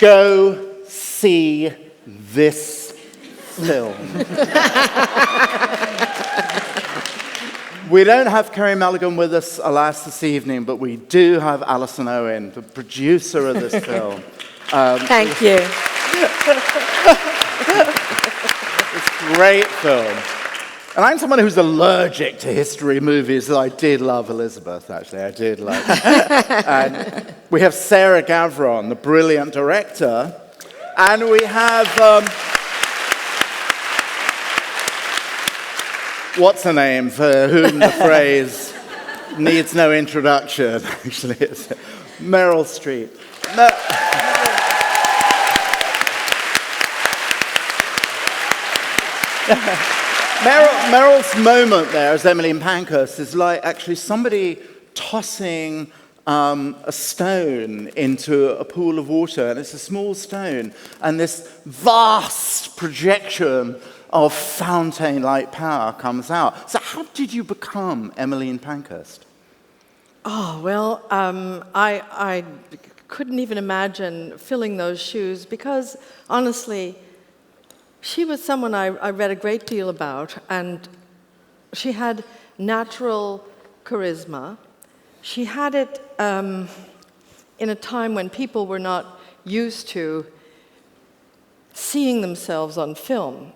Go see this film. We don't have Kerry Mulligan with us, alas, this evening, but we do have Alison Owen, the producer of this film. Thank you. It's a great film. And I'm someone who's allergic to history movies, so I did love Elizabeth, actually. I did love it. And we have Sarah Gavron, the brilliant director. And we have, what's her name, for whom the phrase needs no introduction, actually. It's Meryl Streep. Meryl's moment there as Emily in Pankhurst is like actually somebody tossing a stone into a pool of water, and it's a small stone, and this vast projection of fountain-like power comes out. So how did you become Emily in Pankhurst? Oh, well, I couldn't even imagine filling those shoes because, honestly, she was someone I read a great deal about, and she had natural charisma. She had it in a time when people were not used to seeing themselves on film.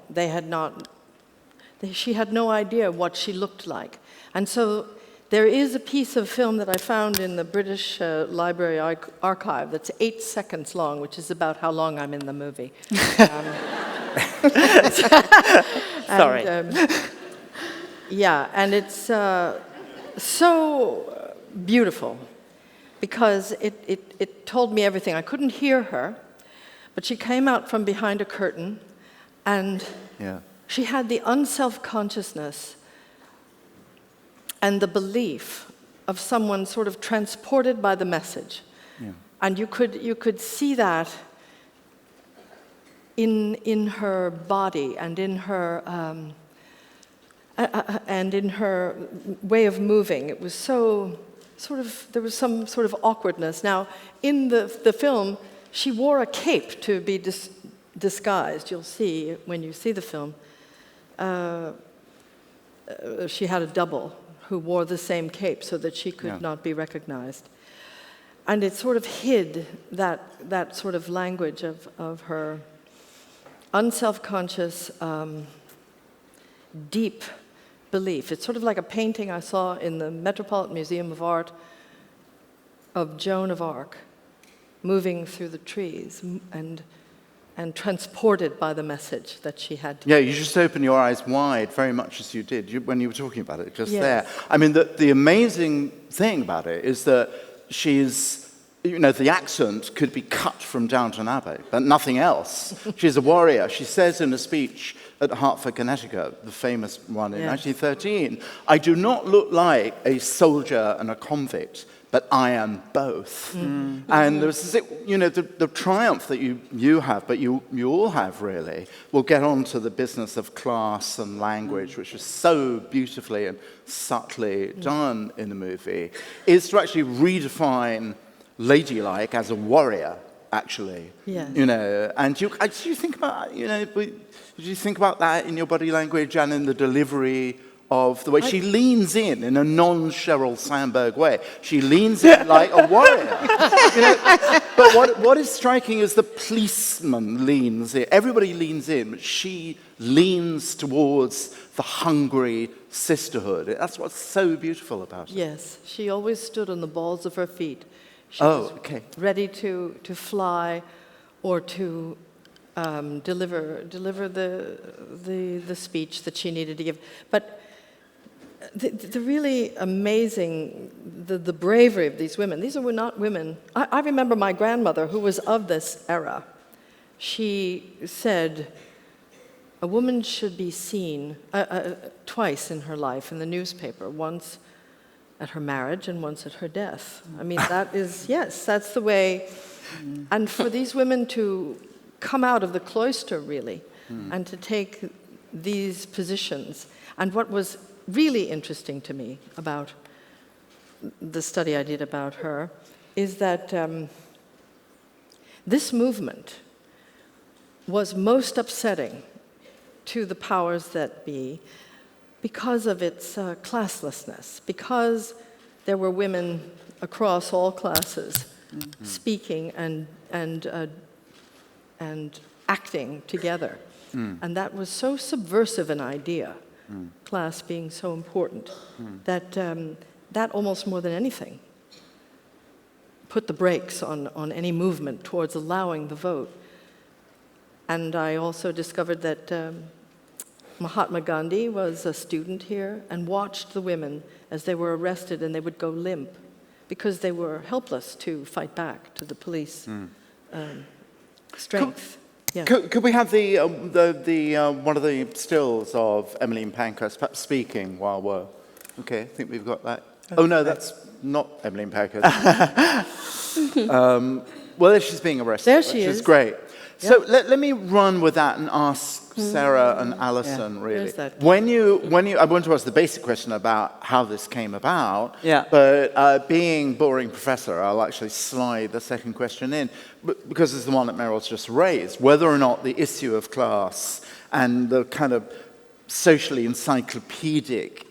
She had no idea what she looked like. And so there is a piece of film that I found in the British Library archive that's 8 seconds long, which is about how long I'm in the movie. Sorry. And it's so beautiful because it told me everything. I couldn't hear her, but she came out from behind a curtain, and she had the unself-consciousness and the belief of someone sort of transported by the message. Yeah. And you could see that in her body and in her way of moving. It was so there was some sort of awkwardness. Now, in the film, she wore a cape to be disguised. You'll see when you see the film. She had a double who wore the same cape so that she could not be recognized. And it sort of hid that sort of language of her unself-conscious, deep belief. It's sort of like a painting I saw in the Metropolitan Museum of Art of Joan of Arc moving through the trees and transported by the message that she had. Yeah, you just open your eyes wide, very much as you did when you were talking about it just there. I mean, the amazing thing about it is that she's, the accent could be cut from Downton Abbey, but nothing else. She's a warrior. She says in a speech at Hartford, Connecticut, the famous one in 1913, "I do not look like a soldier and a convict, but I am both." And there's this, the triumph that you have, but you all have really. We'll get on to the business of class and language, which is so beautifully and subtly done in the movie, is to actually redefine ladylike as a warrior, actually. Yes. And do you think about, did you think about that in your body language and in the delivery of the way she leans in a non-Sheryl Sandberg way? She leans in like a warrior. But what is striking is the policeman leans in. Everybody leans in, but she leans towards the hungry sisterhood. That's what's so beautiful about it. Yes, she always stood on the balls of her feet. She was ready to fly or to deliver the speech that she needed to give. But the really amazing, the bravery of these women. These were not women. I remember my grandmother, who was of this era. She said, a woman should be seen twice in her life in the newspaper, once at her marriage and once at her death. I mean, that's the way. And for these women to come out of the cloister, really, and to take these positions. And what was really interesting to me about the study I did about her is that This movement was most upsetting to the powers that be because of its classlessness, because there were women across all classes speaking and acting together. And that was so subversive an idea, class being so important, that that almost more than anything put the brakes on any movement towards allowing the vote. And I also discovered that Mahatma Gandhi was a student here and watched the women as they were arrested, and they would go limp because they were helpless to fight back to the police strength. Yeah. Could we have the one of the stills of Emmeline Pankhurst perhaps speaking while we're... Okay, I think we've got that. Oh, no, that's not Emmeline Pankhurst. Well, she's being arrested. There she which is. is great. Yep. So let me run with that and ask Sarah and Alison, really. When you, I want to ask the basic question about how this came about, but being boring professor, I'll actually slide the second question in, because it's the one that Meryl's just raised, whether or not the issue of class and the kind of socially encyclopedic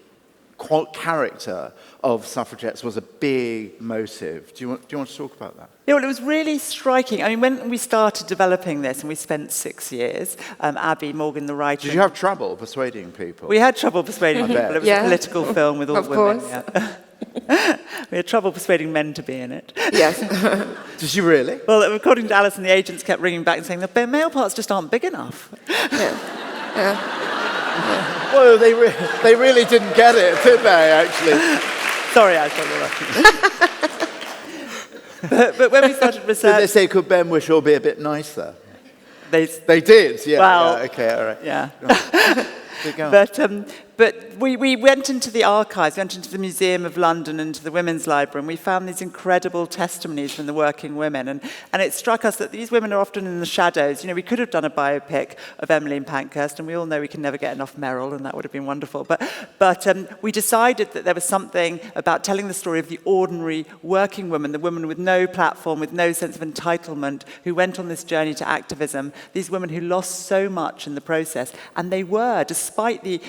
character of suffragettes was a big motive. Do you want to talk about that? Yeah, well, it was really striking. I mean, when we started developing this, and we spent 6 years, Abby, Morgan, the writer... Did you have trouble persuading people? We had trouble persuading people. It was a political film with all women. Course. We had trouble persuading men to be in it. Yes. Did you really? Well, according to Alison, the agents kept ringing back and saying the male parts just aren't big enough. Well, they really didn't get it, did they, actually? Sorry, I but when we started research... Did they say, could Ben Whishaw be a bit nicer? They did, yeah. Well, yeah, okay, all right. Yeah. But we went into the archives, went into the Museum of London, into the Women's Library, and we found these incredible testimonies from the working women. And it struck us that these women are often in the shadows. You know, we could have done a biopic of Emmeline Pankhurst, and we all know we can never get enough Meryl, and that would have been wonderful. But we decided that there was something about telling the story of the ordinary working woman, the woman with no platform, with no sense of entitlement, who went on this journey to activism, these women who lost so much in the process. And they were, despite the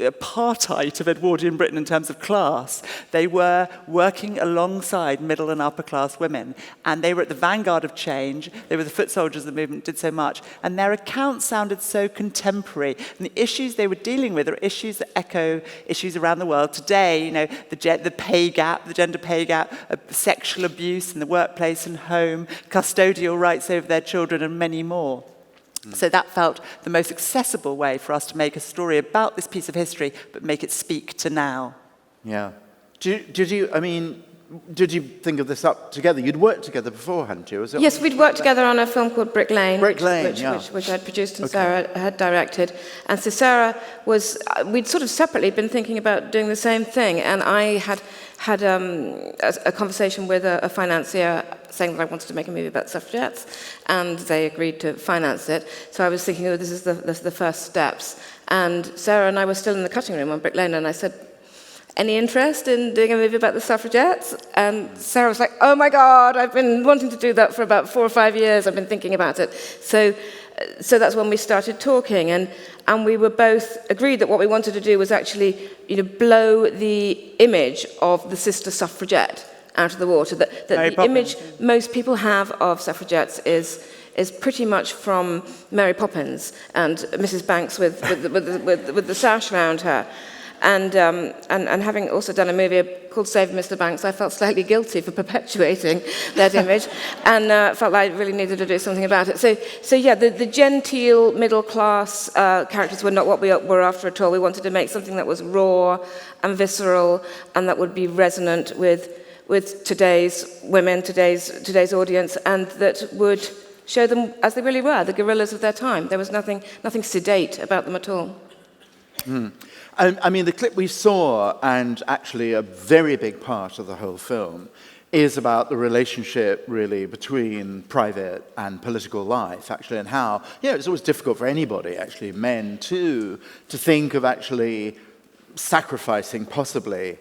apartheid of Edwardian Britain in terms of class, they were working alongside middle and upper class women, and they were at the vanguard of change. They were the foot soldiers of the movement, did so much, and their accounts sounded so contemporary, and the issues they were dealing with are issues that echo issues around the world today. You know, the pay gap, the gender pay gap, sexual abuse in the workplace and home, custodial rights over their children, and many more. So that felt the most accessible way for us to make a story about this piece of history, but make it speak to now. Yeah. Did you think of this up together? You'd worked together before, hadn't you? Yes, we'd worked together on a film called Brick Lane, which I'd produced and Sarah had directed. And so Sarah we'd sort of separately been thinking about doing the same thing, and I had a conversation with a financier saying that I wanted to make a movie about suffragettes, and they agreed to finance it. So I was thinking, this is the first steps. And Sarah and I were still in the cutting room on Brick Lane, and I said, any interest in doing a movie about the suffragettes? And Sarah was like, oh my God, I've been wanting to do that for about 4 or 5 years. I've been thinking about it. So that's when we started talking, and we were both agreed that what we wanted to do was actually, blow the image of the sister suffragette out of the water. That the image most people have of suffragettes is pretty much from Mary Poppins and Mrs. Banks with the sash around her. And having also done a movie called Save Mr. Banks, I felt slightly guilty for perpetuating that image, and felt like I really needed to do something about it. So yeah, the genteel middle-class characters were not what we were after at all. We wanted to make something that was raw and visceral, and that would be resonant with today's women, today's audience, and that would show them as they really were, the guerrillas of their time. There was nothing sedate about them at all. I mean, the clip we saw, and actually a very big part of the whole film, is about the relationship, really, between private and political life, actually, and how, it's always difficult for anybody, actually, men too, to think of actually sacrificing, possibly,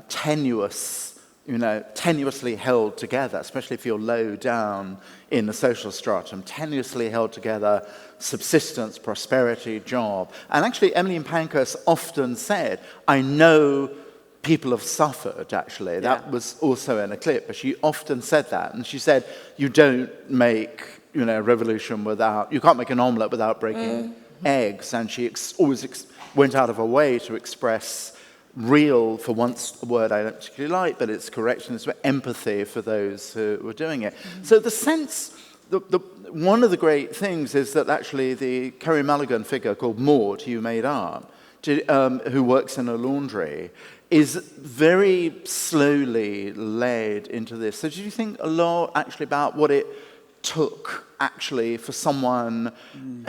tenuous tenuously held together, especially if you're low down in the social stratum, tenuously held together, subsistence, prosperity, job. And actually, Emmeline Pankhurst often said, I know people have suffered, actually. That was also in a clip, but she often said that. And she said, you don't make, a revolution you can't make an omelette without breaking eggs. And she always went out of her way to express real, for once, a word I don't particularly like, but it's correct, and it's empathy for those who were doing it. So the sense, one of the great things is that actually the Kerry Mulligan figure called Maud, who you made up, who works in a laundry, is very slowly led into this. So did you think a lot actually about what it took actually for someone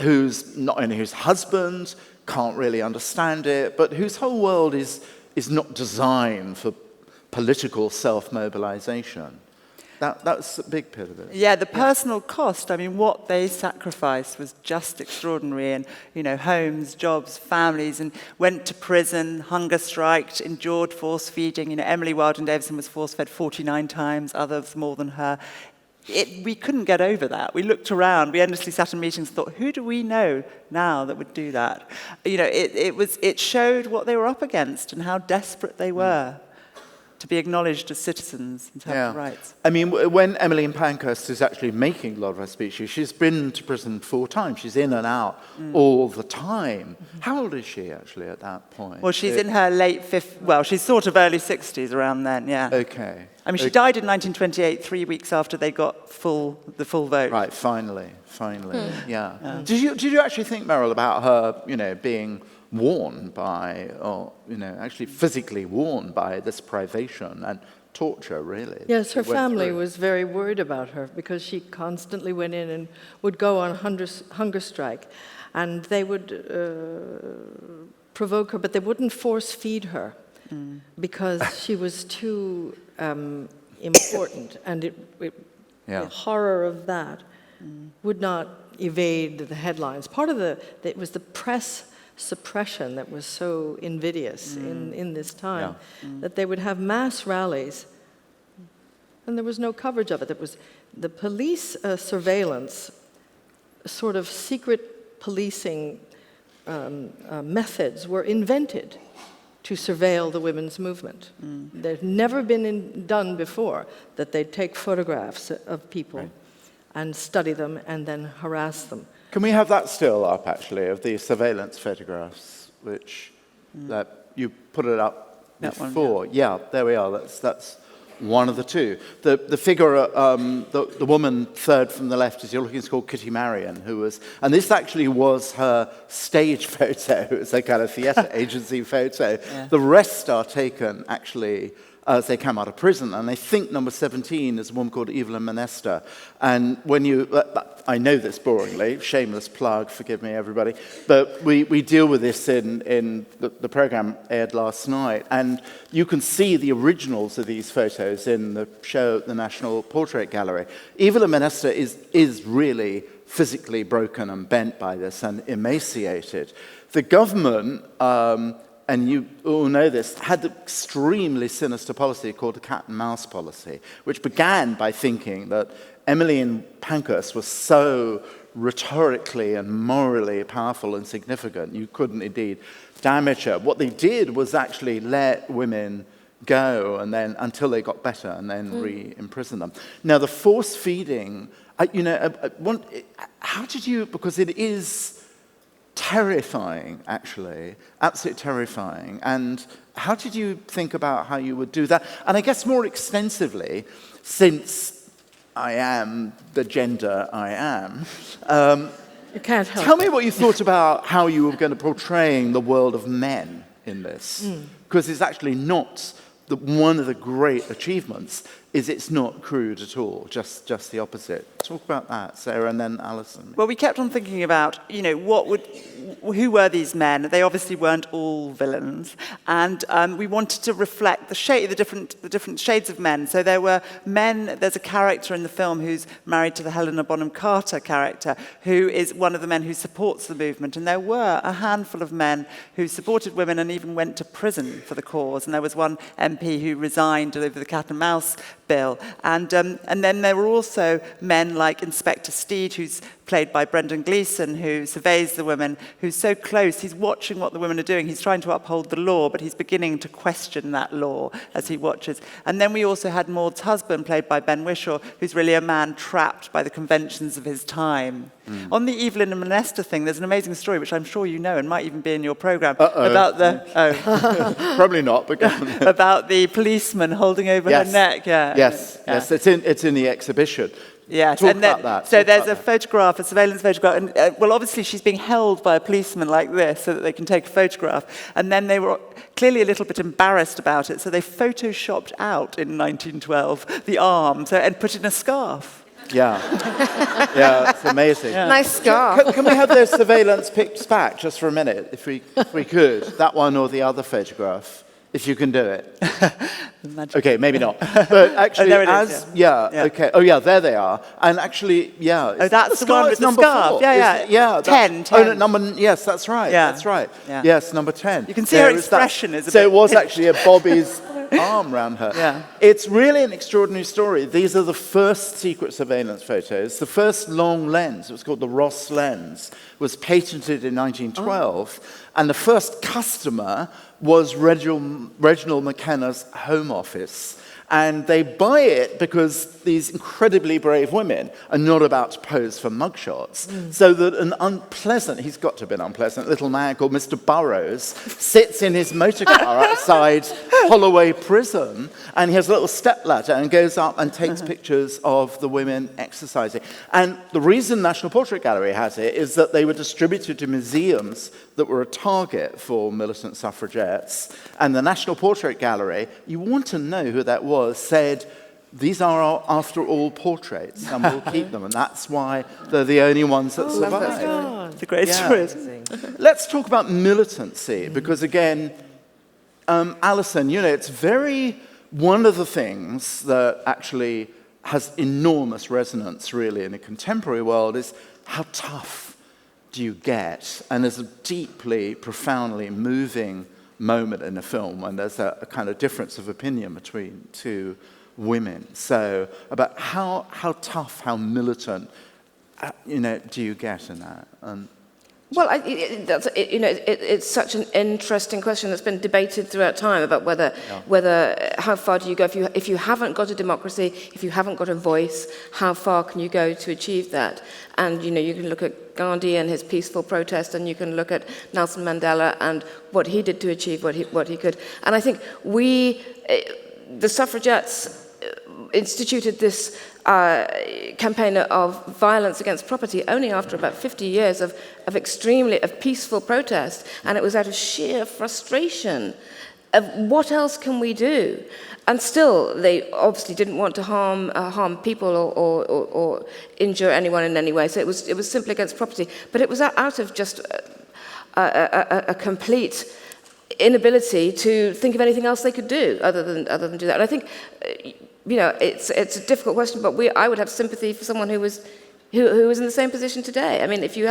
who's not only whose husband can't really understand it, but whose whole world is not designed for political self-mobilization? That's a big bit of it. Yeah, the personal cost, what they sacrificed was just extraordinary. And, homes, jobs, families, and went to prison, hunger striked, endured force feeding. Emily Wilding-Davison was force-fed 49 times, others more than her. We couldn't get over that. We looked around, we endlessly sat in meetings and thought, who do we know now that would do that? It showed what they were up against and how desperate they were to be acknowledged as citizens and to have rights. When Emmeline Pankhurst is actually making a lot of her speeches, she's been to prison 4 times. She's in and out all the time. How old is she actually at that point? Well, she's in her late 50s. Well, she's sort of early 60s around then, yeah. Okay. She died in 1928, 3 weeks after they got the full vote. Right, finally, yeah. Did you actually think, Meryl, about her, being worn by, or actually physically worn by this privation and torture, really? Yes, her family was very worried about her because she constantly went in and would go on hunger strike, and they would provoke her, but they wouldn't force feed her because she was too important, and the horror of that would not evade the headlines. Part of it was the press suppression that was so invidious in this time, that they would have mass rallies, and there was no coverage of it. There was the police surveillance, sort of secret policing methods were invented to surveil the women's movement. They've never been done before, that they'd take photographs of people and study them and then harass them. Can we have that still up, actually, of the surveillance photographs, which you put it up before? Yeah, there we are. That's one of the two. The figure, the woman third from the left, as you're looking, is called Kitty Marion, and this actually was her stage photo. It's a kind of theatre agency photo. Yeah. The rest are taken, actually, as they come out of prison. And I think number 17 is a woman called Evelyn Manester. And when I know this boringly, shameless plug, forgive me, everybody, but we deal with this in the program aired last night. And you can see the originals of these photos in the show at the National Portrait Gallery. Evelyn Manester is really physically broken and bent by this and emaciated. The government, and you all know this, had the extremely sinister policy called the cat and mouse policy, which began by thinking that Emmeline Pankhurst was so rhetorically and morally powerful and significant, you couldn't indeed damage her. What they did was actually let women go and then until they got better and then re-imprison them. Now, the force feeding, how did you, because it is terrifying, actually, absolutely terrifying. And how did you think about how you would do that? And I guess more extensively, since I am the gender I am, you can't help. Tell me what you thought about how you were going to portraying the world of men in this. Because it's actually not one of the great achievements is it's not crude at all, just the opposite. Talk about that, Sarah, and then Alison. Well, we kept on thinking about, who were these men? They obviously weren't all villains, and we wanted to reflect the different shades of men. So there were men. There's a character in the film who's married to the Helena Bonham Carter character, who is one of the men who supports the movement. And there were a handful of men who supported women and even went to prison for the cause. And there was one MP who resigned over the cat and mouse bill. And then there were also men like Inspector Steed, who's played by Brendan Gleeson, who surveys the women, who's so close. He's watching what the women are doing. He's trying to uphold the law, but he's beginning to question that law as he watches. And then we also had Maud's husband, played by Ben Whishaw, who's really a man trapped by the conventions of his time. On the Evelyn and Monesta thing, there's an amazing story, which I'm sure you know and might even be in your programme, about Probably not, but go on. about the policeman holding over her neck. Yes, it's in the exhibition. Yes, Talk about that. So there's a photograph, a surveillance photograph, and obviously she's being held by a policeman like this so that they can take a photograph. And then they were clearly a little bit embarrassed about it, so they photoshopped out in 1912 the arm and put in a scarf. Yeah, yeah, it's amazing. Yeah. Nice scarf. Can we have those surveillance pics back just for a minute, if we could? That one or the other photograph, if you can do it. Okay, maybe not. But actually, there it is, okay. Oh, yeah, there they are. And actually, Oh, that's the one with the number scarf. 4. Yeah. 10. Oh, no, yes, that's right. Yeah. That's right. Yeah. Yes, number 10. You can see her expression is a So bit it was actually a Bobby's arm around her. Yeah. It's really an extraordinary story. These are the first secret surveillance photos. The first long lens, it was called the Ross lens, was patented in 1912. And the first customer was Reginald McKenna's Home Office. And they buy it because these incredibly brave women are not about to pose for mugshots. So that he's got to have been unpleasant, little man called Mr. Burrows sits in his motor car outside Holloway Prison, and he has a little stepladder and goes up and takes pictures of the women exercising. And the reason National Portrait Gallery has it is that they were distributed to museums that were a target for militant suffragettes. And the National Portrait Gallery, you want to know who that was, said, these are, after all, portraits, and we'll keep them. And that's why they're the only ones that survive. It's a great story. Let's talk about militancy, because again, Alison, it's one of the things that actually has enormous resonance, really, in a contemporary world is how tough do you get? And there's a deeply, profoundly moving moment in the film when there's a kind of difference of opinion between two women. So about how tough, how militant, do you get in that? Well, it's such an interesting question that's been debated throughout time about whether how far do you go if you haven't got a democracy, if you haven't got a voice, how far can you go to achieve that? And you can look at Gandhi and his peaceful protest, and you can look at Nelson Mandela and what he did to achieve what he could. And I think the suffragettes instituted this campaign of violence against property only after about 50 years of peaceful protest, and it was out of sheer frustration of what else can we do. And still, they obviously didn't want to harm people or injure anyone in any way. So it was simply against property, but it was out of just a complete inability to think of anything else they could do other than do that. And I think it's a difficult question, but I would have sympathy for someone who was in the same position today. I mean, if you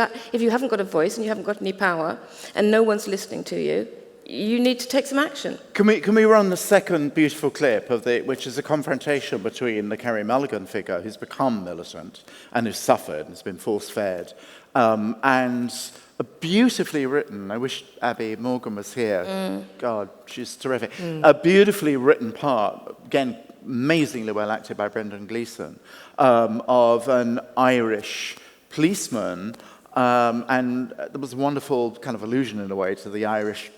haven't got a voice and you haven't got any power and no one's listening to you, you need to take some action. Can we run the second beautiful clip which is a confrontation between the Kerry Mulligan figure, who's become militant and who's suffered and has been force-fed, and a beautifully written, I wish Abby Morgan was here. God, she's terrific. A beautifully written part, again, amazingly well acted by Brendan Gleeson, of an Irish policeman, and there was a wonderful kind of allusion in a way to the Irish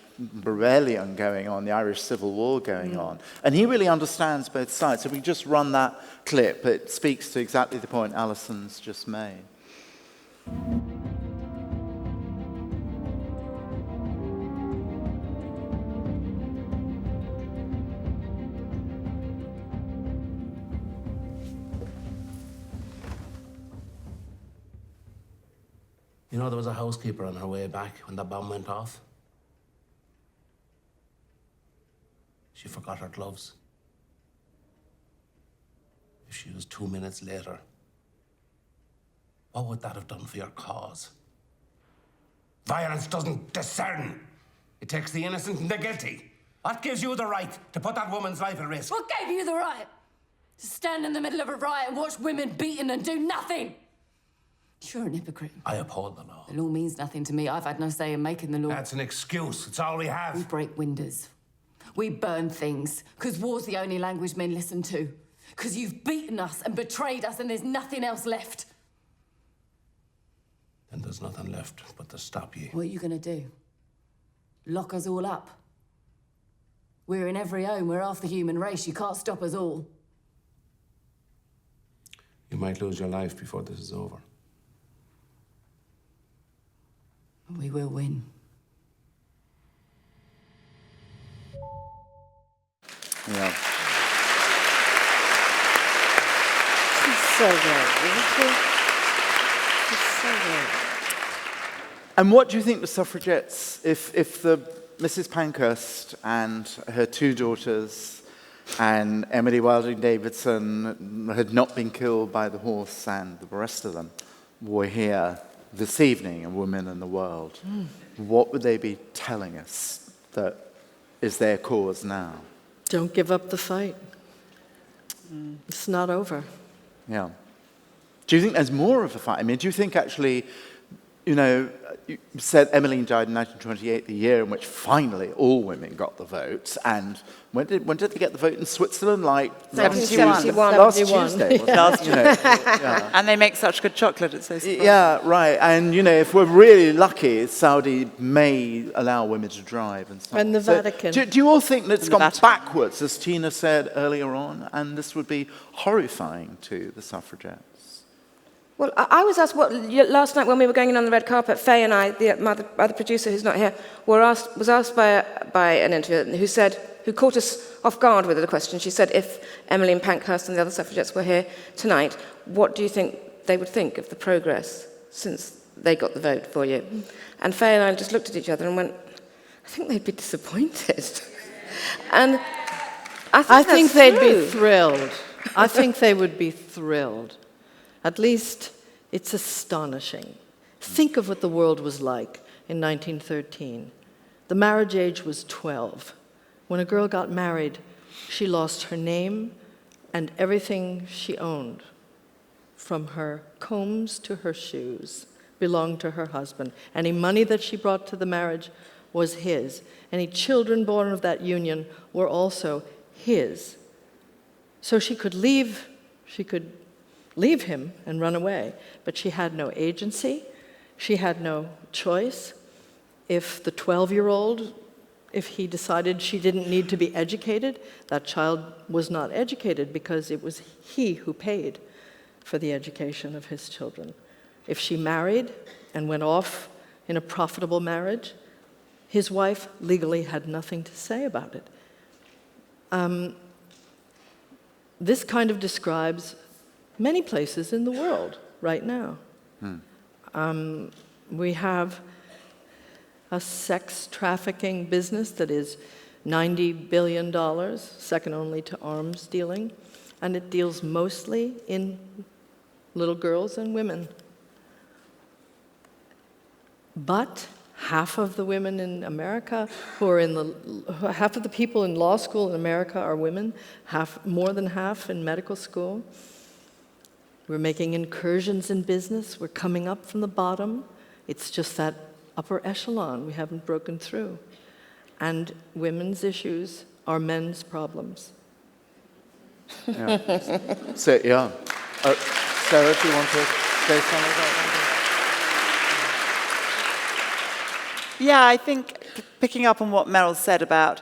rebellion going on, the Irish Civil War going on. And he really understands both sides. So if we just run that clip, it speaks to exactly the point Alison's just made. You know, there was a housekeeper on her way back when the bomb went off. She forgot her gloves. If she was 2 minutes later, what would that have done for your cause? Violence doesn't discern. It takes the innocent and the guilty. What gives you the right to put that woman's life at risk? What gave you the right to stand in the middle of a riot and watch women beaten and do nothing? You're an hypocrite. I uphold the law. The law means nothing to me. I've had no say in making the law. That's an excuse. It's all we We have. break windows. We burn things, because war's the only language men listen to. Because you've beaten us and betrayed us and there's nothing else left. Then there's nothing left but to stop you. What are you going to do? Lock us all up? We're in every home. We're half the human race. You can't stop us all. You might lose your life before this is over. We will win. Yeah. She's so good, isn't she? She's so good. And what do you think the suffragettes, if the Mrs. Pankhurst and her two daughters and Emily Wilding Davidson had not been killed by the horse and the rest of them were here this evening, a woman in the world, what would they be telling us that is their cause now? Don't give up the fight. It's not over. Yeah. Do you think there's more of a fight? I mean, do you think actually, you know, you said Emmeline died in 1928, the year in which finally all women got the vote. And when did they get the vote in Switzerland? Like 71. Last Tuesday, wasn't it? You know, yeah. And they make such good chocolate, it's so surprising. Yeah, right. And, you know, if we're really lucky, Saudi may allow women to drive and so on. And the Vatican. Do you all think that it's And the gone Vatican. backwards, as Tina said earlier on, and this would be horrifying to the suffragettes? Well, I was asked last night when we were going in on the red carpet. Faye and I, the other producer who's not here, was asked by an interviewer who caught us off guard with the question. She said, if Emmeline Pankhurst and the other suffragettes were here tonight, what do you think they would think of the progress since they got the vote for you? And Faye and I just looked at each other and went, I think they'd be disappointed. And I think they'd be thrilled. I think they would be thrilled. At least it's astonishing. Think of what the world was like in 1913. The marriage age was 12. When a girl got married, she lost her name and everything she owned, from her combs to her shoes, belonged to her husband. Any money that she brought to the marriage was his. Any children born of that union were also his. So she could leave him and run away, but she had no agency, she had no choice. If the 12-year-old, if he decided she didn't need to be educated, that child was not educated because it was he who paid for the education of his children. If she married and went off in a profitable marriage, his wife legally had nothing to say about it. This kind of describes many places in the world right now. We have a sex trafficking business that is $90 billion, second only to arms dealing, and it deals mostly in little girls and women. But half of the women in America half of the people in law school in America are women, more than half in medical school. We're making incursions in business. We're coming up from the bottom. It's just that upper echelon we haven't broken through. And women's issues are men's problems. Yeah. So, yeah. Sarah, do you want to say something about that? Yeah, I think picking up on what Meryl said about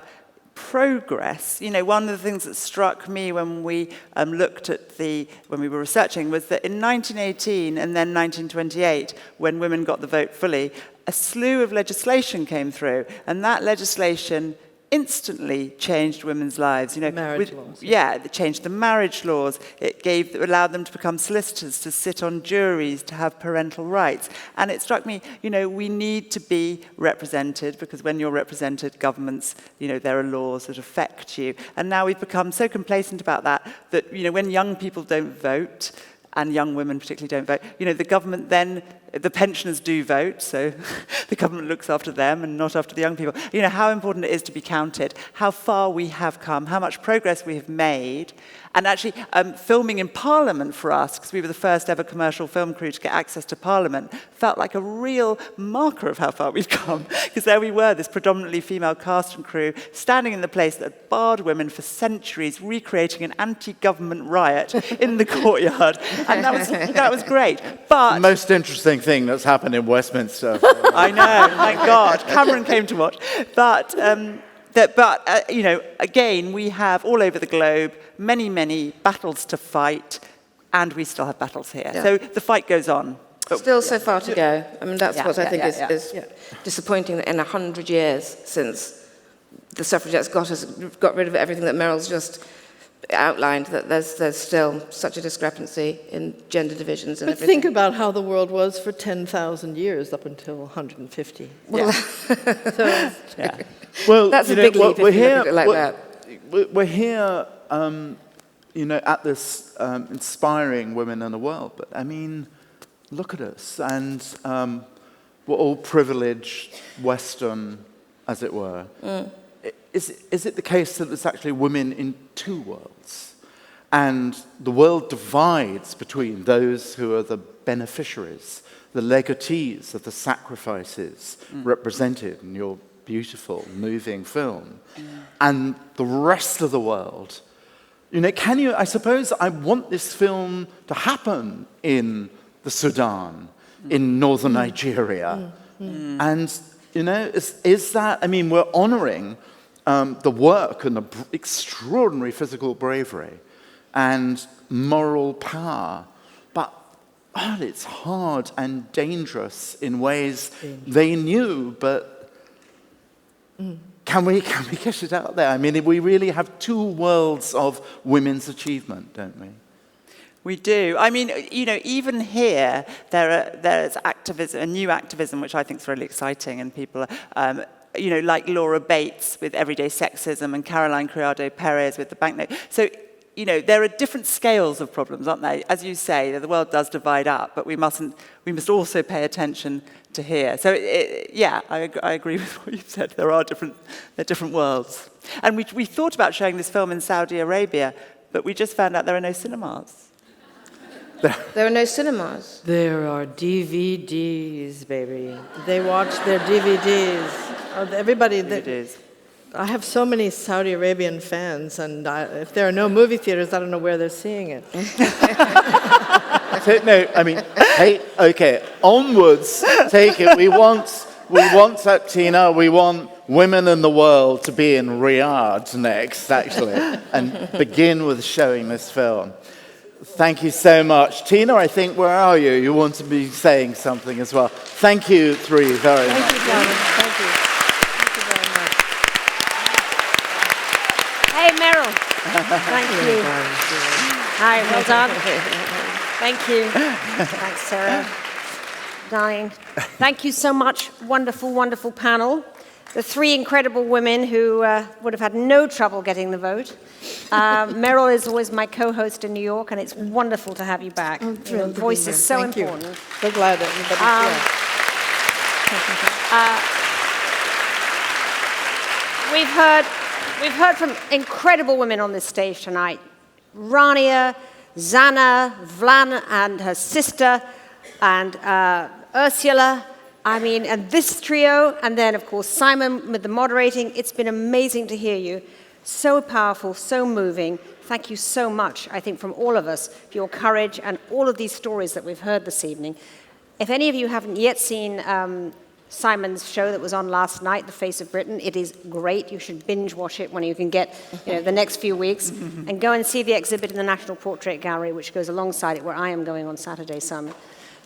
progress, you know, one of the things that struck me when we looked at when we were researching was that in 1918 and then 1928, when women got the vote fully, a slew of legislation came through, and that legislation instantly changed women's lives. Marriage laws. Yeah, it changed the marriage laws. It allowed them to become solicitors, to sit on juries, to have parental rights. And it struck me, we need to be represented, because when you're represented, governments, there are laws that affect you. And now we've become so complacent about that, when young people don't vote, and young women particularly don't vote, the government then, the pensioners do vote, so the government looks after them and not after the young people. How important it is to be counted, how far we have come, how much progress we have made. And actually, filming in Parliament for us, because we were the first ever commercial film crew to get access to Parliament, felt like a real marker of how far we've come. Because there we were, this predominantly female cast and crew, standing in the place that had barred women for centuries, recreating an anti-government riot in the courtyard. And that was great. But the most interesting thing that's happened in Westminster. I know, thank God. Cameron came to watch. But again, we have all over the globe many, many battles to fight, and we still have battles here. Yeah. So the fight goes on. Still so far to go. I mean, that's what I think is Yeah. disappointing, that in 100 years since the suffragettes got rid of everything that Meryl's just outlined, that there's still such a discrepancy in gender divisions and But everything. think about how the world was for 10,000 years up until 150. Well, So, Yeah. Well, that's a big leap if you look at it like that. We're here, at this inspiring women in the world. But I mean, look at us, and we're all privileged, Western, as it were. Is it the case that there's actually women in two worlds, and the world divides between those who are the beneficiaries, the legatees of the sacrifices represented in your beautiful, moving film, and the rest of the world? I suppose I want this film to happen in the Sudan, in northern Nigeria. And, is that, we're honoring the work and the extraordinary physical bravery and moral power, but it's hard and dangerous in ways they knew, but can we get it out there? We really have two worlds of women's achievement, don't we? We do. Even here, there's activism, a new activism, which I think is really exciting, and people are, like Laura Bates with Everyday Sexism and Caroline Criado Perez with the banknote. So, there are different scales of problems, aren't there? As you say, the world does divide up, but we must also pay attention to here. So, I agree with what you've said. There are different worlds. And we thought about showing this film in Saudi Arabia, but we just found out there are no cinemas. There are no cinemas. there are DVDs, baby. They watch their DVDs. Everybody. DVDs. I have so many Saudi Arabian fans, and if there are no movie theaters, I don't know where they're seeing it. Hey, okay, onwards, take it. We want that, Tina. We want women in the world to be in Riyadh next, actually, and begin with showing this film. Thank you so much. Tina, I think, where are you? You want to be saying something as well. Thank you three very much. Thank you, Gavron. Thank you. Thank you very much. Hey, Meryl. Thank you. Hi, well done. Thank you. Thanks, Sarah. Darling. Thank you so much. Wonderful, wonderful panel. The three incredible women who would have had no trouble getting the vote. Meryl is always my co-host in New York, and it's wonderful to have you back. I'm thrilled to be voice here. is so Thank important. You. So glad that everybody's here. We've heard from incredible women on this stage tonight. Rania, Zana, Vlan and her sister, and Ursula. And this trio, and then, of course, Simon with the moderating. It's been amazing to hear you. So powerful, so moving. Thank you so much, I think, from all of us, for your courage and all of these stories that we've heard this evening. If any of you haven't yet seen Simon's show that was on last night, The Face of Britain, it is great. You should binge watch it when you can get the next few weeks. And go and see the exhibit in the National Portrait Gallery, which goes alongside it, where I am going on Saturday, Simon.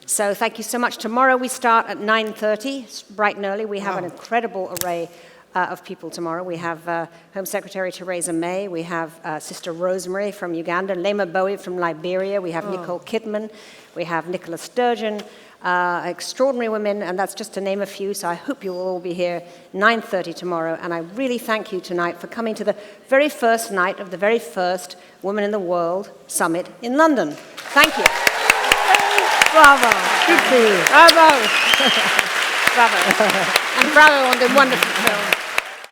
So thank you so much. Tomorrow we start at 9:30, bright and early. We have an incredible array of people tomorrow. We have Home Secretary Theresa May, we have Sister Rosemary from Uganda, Lema Bowie from Liberia, we have Nicole Kidman, we have Nicola Sturgeon, extraordinary women, and that's just to name a few, so I hope you'll all be here 9:30 tomorrow, and I really thank you tonight for coming to the very first night of the very first Women in the World Summit in London. Thank you. Bravo. Good for you. Bravo. Bravo. And bravo on the wonderful film.